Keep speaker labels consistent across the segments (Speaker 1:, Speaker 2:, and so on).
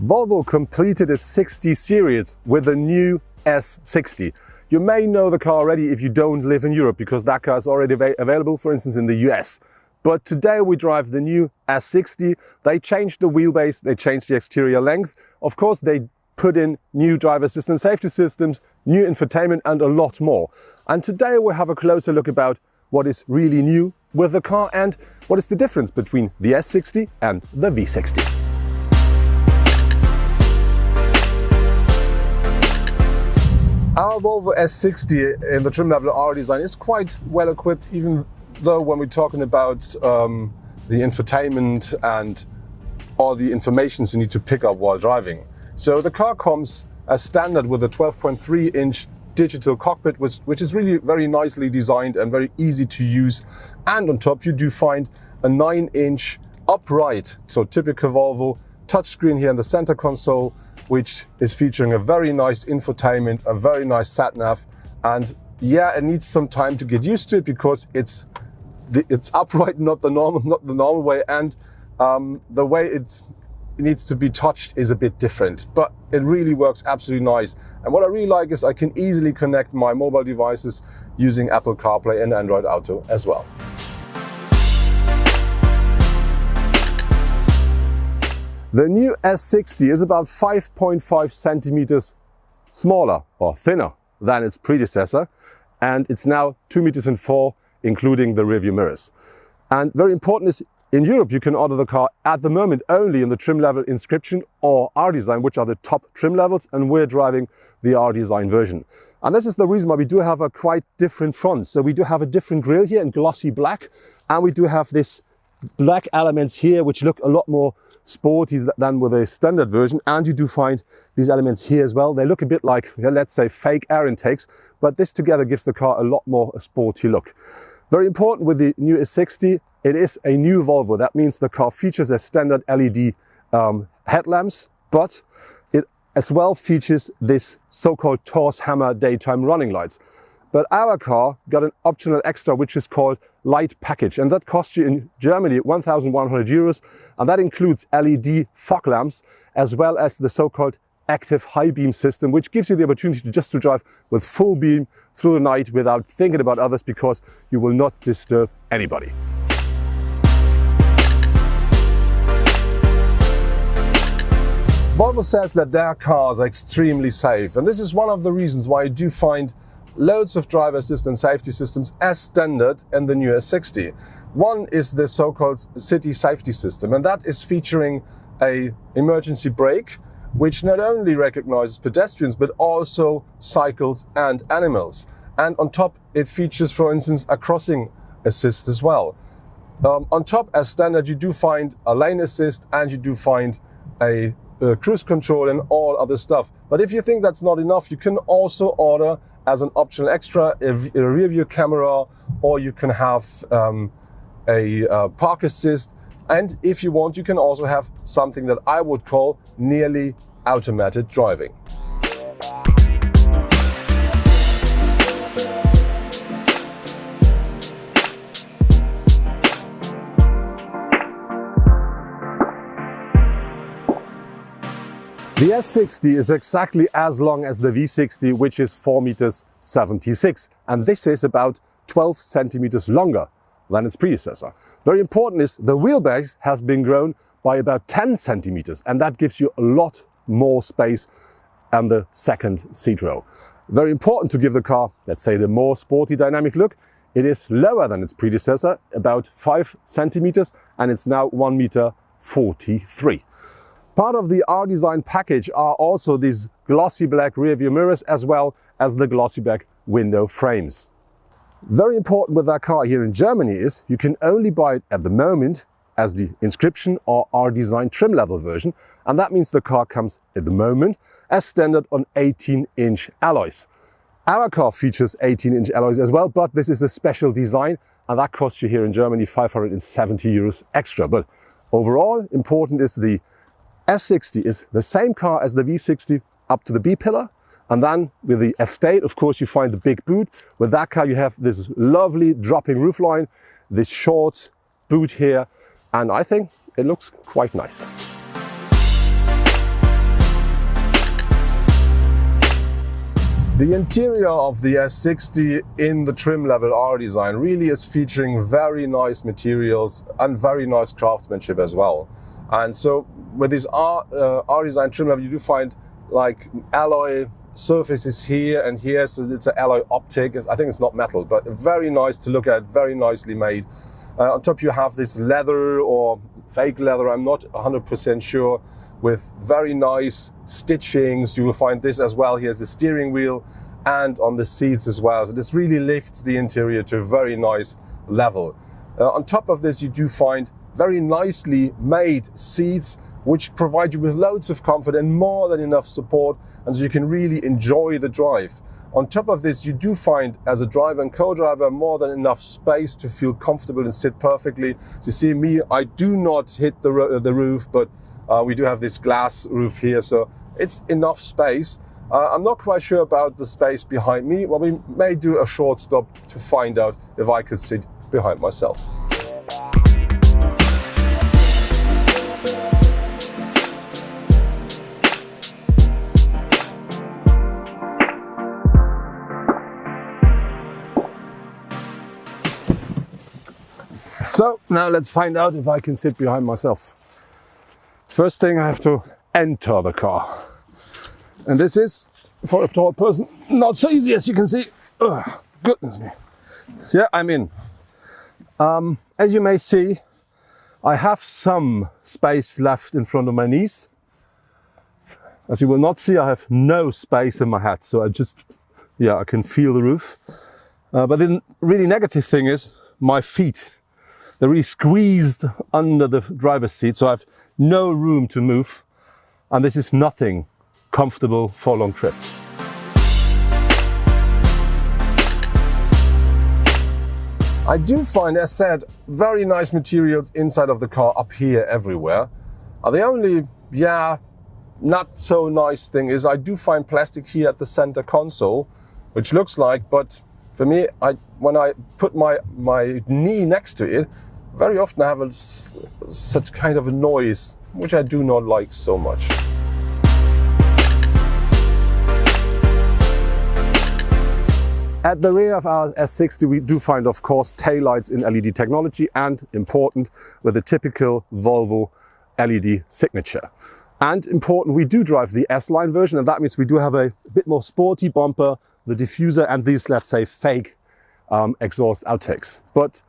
Speaker 1: Volvo completed its 60 series with the new S60. You may know the car already if you don't live in Europe, because that car is already available, for instance, in the US. But today we drive the new S60. They changed the wheelbase, they changed the exterior length. Of course, they put in new driver assistance safety systems, new infotainment and a lot more. And today we'll have a closer look about what is really new with the car and what is the difference between the S60 and the V60. Our Volvo S60 in the trim level R-Design is quite well equipped, even though when we're talking about the infotainment and all the information you need to pick up while driving. So the car comes as standard with a 12.3-inch digital cockpit, which is really very nicely designed and very easy to use. And on top you do find a 9-inch upright, so typical Volvo, touchscreen here in the center console, which is featuring a very nice infotainment, a very nice sat-nav. And yeah, it needs some time to get used to it because it's upright, not the normal way, and the way it needs to be touched is a bit different, but it really works absolutely nice. And what I really like is I can easily connect my mobile devices using Apple CarPlay and Android Auto as well. The new S60 is about 5.5 centimeters smaller or thinner than its predecessor, and it's now 2.4 meters, including the rearview mirrors. And very important is, in Europe you can order the car at the moment only in the trim level Inscription or R-Design, which are the top trim levels, and we're driving the R-Design version. And this is the reason why we do have a quite different front. So we do have a different grille here in glossy black, and we do have this black elements here which look a lot more sporty than with a standard version. And you do find these elements here as well. They look a bit like, let's say, fake air intakes, but this together gives the car a lot more a sporty look. Very important with the new S60, it is a new Volvo. That means the car features a standard LED headlamps, but it as well features this so-called Torx Hammer daytime running lights. But our car got an optional extra, which is called Light Package, and that costs you in Germany 1,100 euros, and that includes LED fog lamps as well as the so-called active high beam system, which gives you the opportunity to drive with full beam through the night without thinking about others, because you will not disturb anybody. Volvo says that their cars are extremely safe, and this is one of the reasons why you do find loads of driver assistance safety systems as standard in the new S60. One is the so-called city safety system, and that is featuring an emergency brake, which not only recognizes pedestrians but also cycles and animals. And on top it features, for instance, a crossing assist as well. On top, as standard, you do find a lane assist and you do find a cruise control and all other stuff. But if you think that's not enough, you can also order as an optional extra a rear view camera, or you can have a park assist. And if you want, you can also have something that I would call nearly automated driving. The S60 is exactly as long as the V60, which is 4.76 meters, and this is about 12 centimeters longer than its predecessor. Very important is the wheelbase has been grown by about 10 centimeters, and that gives you a lot more space on the second seat row. Very important to give the car, let's say, the more sporty dynamic look. It is lower than its predecessor, about 5 centimeters, and it's now 1.43 meters. Part of the R-Design package are also these glossy black rear view mirrors as well as the glossy black window frames. Very important with that car here in Germany is you can only buy it at the moment as the Inscription or R-Design trim level version, and that means the car comes at the moment as standard on 18-inch alloys. Our car features 18-inch alloys as well, but this is a special design, and that costs you here in Germany 570 euros extra. But overall, important is the S60 is the same car as the V60 up to the B-pillar, and then with the Estate, of course, you find the big boot. With that car you have this lovely dropping roofline, this short boot here, and I think it looks quite nice. The interior of the S60 in the trim level R-Design really is featuring very nice materials and very nice craftsmanship as well. And so with this R-Design trim level, you do find like alloy surfaces here and here, so it's an alloy optic. I think it's not metal, but very nice to look at, very nicely made. On top you have this leather or fake leather, I'm not 100% sure, with very nice stitchings. You will find this as well. Here's the steering wheel and on the seats as well. So this really lifts the interior to a very nice level. On top of this, you do find very nicely made seats, which provide you with loads of comfort and more than enough support, and so you can really enjoy the drive. On top of this, you do find, as a driver and co-driver, more than enough space to feel comfortable and sit perfectly. So you see me, I do not hit the roof, but we do have this glass roof here, so it's enough space. I'm not quite sure about the space behind me. Well, we may do a short stop to find out if I could sit behind myself. So now let's find out if I can sit behind myself. First thing, I have to enter the car. And this is, for a tall person, not so easy, as you can see. Ugh, goodness me. So yeah, I'm in. As you may see, I have some space left in front of my knees. As you will not see, I have no space in my head. So I can feel the roof. But the really negative thing is my feet. They're really squeezed under the driver's seat, so I have no room to move. And this is nothing comfortable for a long trip. I do find, as said, very nice materials inside of the car up here everywhere. The only, not so nice thing is I do find plastic here at the center console, which looks like, but for me, when I put my knee next to it, very often I have such kind of a noise, which I do not like so much. At the rear of our S60, we do find, of course, taillights in LED technology, and important, with the typical Volvo LED signature. And important, we do drive the S-Line version, and that means we do have a bit more sporty bumper, the diffuser, and these, let's say, fake exhaust outtakes. But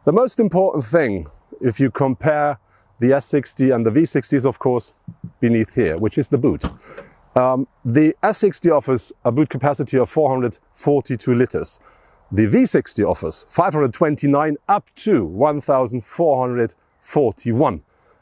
Speaker 1: the most important thing, if you compare the S60 and the V60, is of course beneath here, which is the boot. The S60 offers a boot capacity of 442 liters. The V60 offers 529 up to 1,441.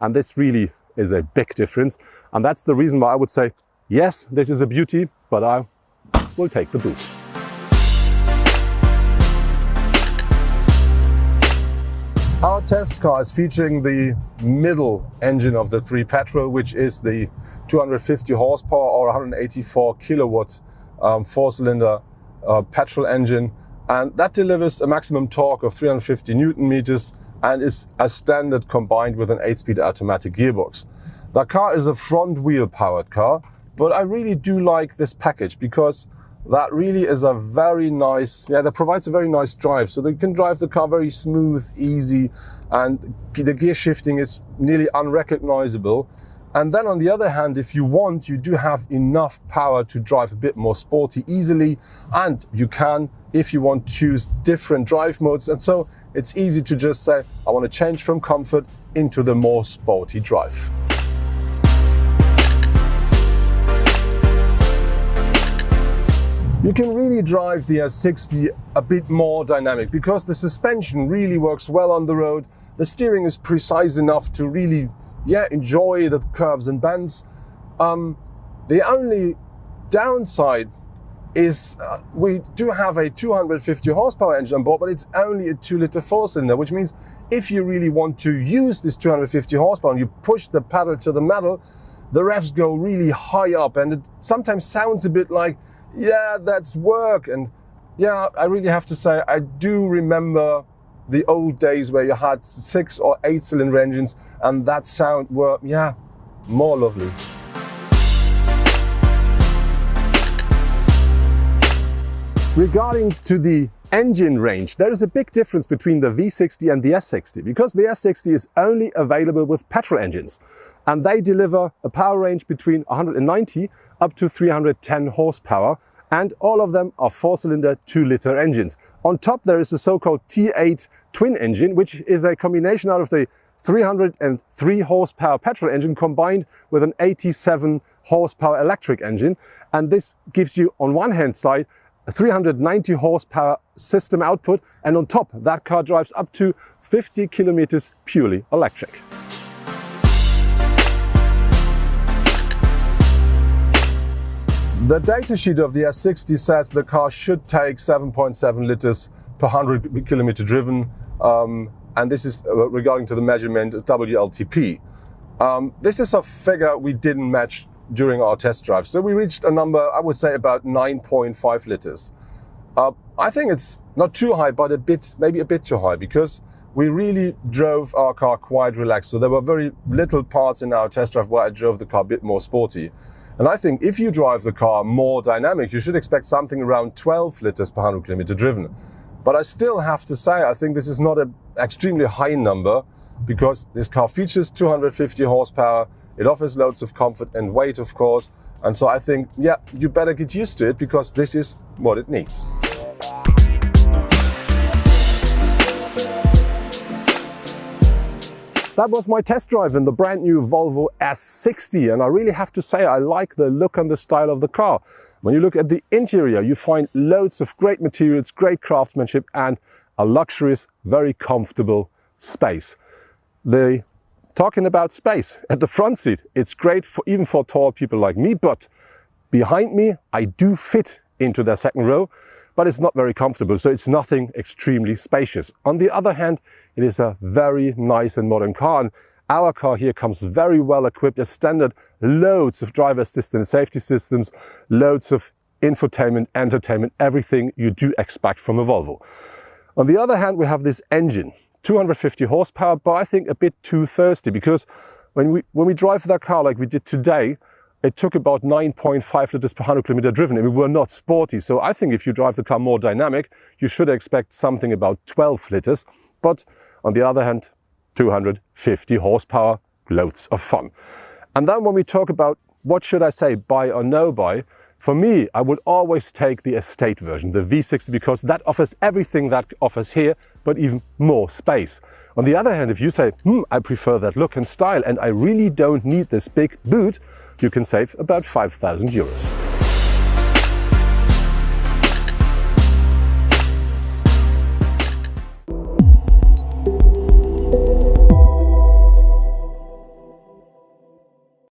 Speaker 1: And this really is a big difference. And that's the reason why I would say, yes, this is a beauty, but I will take the boot. Our test car is featuring the middle engine of the 3 petrol, which is the 250 horsepower or 184 kilowatt 4-cylinder petrol engine. And that delivers a maximum torque of 350 Newton meters and is as standard combined with an 8-speed automatic gearbox. The car is a front wheel powered car, but I really do like this package because that really is a very nice, that provides a very nice drive. So you can drive the car very smooth, easy, and the gear shifting is nearly unrecognizable. And then on the other hand, if you want, you do have enough power to drive a bit more sporty easily. And you can, if you want, choose different drive modes. And so it's easy to just say, I want to change from comfort into the more sporty drive. You can really drive the S60 a bit more dynamic because the suspension really works well on the road. The steering is precise enough to really, enjoy the curves and bends. The only downside is we do have a 250 horsepower engine on board, but it's only a 2-liter 4-cylinder, which means if you really want to use this 250 horsepower and you push the pedal to the metal, the revs go really high up, and it sometimes sounds a bit like, that's work. And I really have to say, I do remember the old days where you had 6 or 8-cylinder engines and that sound were, more lovely. Regarding to the engine range, there is a big difference between the V60 and the S60 because the S60 is only available with petrol engines and they deliver a power range between 190 up to 310 horsepower, and all of them are 4-cylinder 2-liter engines. On top there is the so-called T8 twin engine, which is a combination out of the 303 horsepower petrol engine combined with an 87 horsepower electric engine, and this gives you on one hand side a 390 horsepower system output, and on top that car drives up to 50 kilometers purely electric. The datasheet of the S60 says the car should take 7.7 liters per 100 kilometer driven, and this is regarding to the measurement WLTP. This is a figure we didn't match during our test drive. So we reached a number, I would say about 9.5 liters. I think it's not too high, but maybe a bit too high, because we really drove our car quite relaxed. So there were very little parts in our test drive where I drove the car a bit more sporty. And I think if you drive the car more dynamic, you should expect something around 12 liters per 100 kilometer driven. But I still have to say, I think this is not an extremely high number, because this car features 250 horsepower. It offers loads of comfort and weight, of course. And so I think, yeah, you better get used to it, because this is what it needs. That was my test drive in the brand new Volvo S60, and I really have to say I like the look and the style of the car. When you look at the interior, you find loads of great materials, great craftsmanship, and a luxurious, very comfortable space. Talking about space, at the front seat, it's great even for tall people like me, but behind me, I do fit into the second row, but it's not very comfortable, so it's nothing extremely spacious. On the other hand, it is a very nice and modern car, and our car here comes very well equipped as standard, loads of driver assistance, safety systems, loads of infotainment, entertainment, everything you do expect from a Volvo. On the other hand, we have this engine, 250 horsepower, but I think a bit too thirsty, because when we drive that car like we did today, it took about 9.5 liters per 100 kilometer driven, and we were not sporty. So I think if you drive the car more dynamic, you should expect something about 12 liters. But on the other hand, 250 horsepower, loads of fun. And then when we talk about what should I say, buy or no buy, for me, I would always take the estate version, the V60, because that offers everything that offers here, but even more space. On the other hand, if you say, I prefer that look and style, and I really don't need this big boot, you can save about 5,000 euros.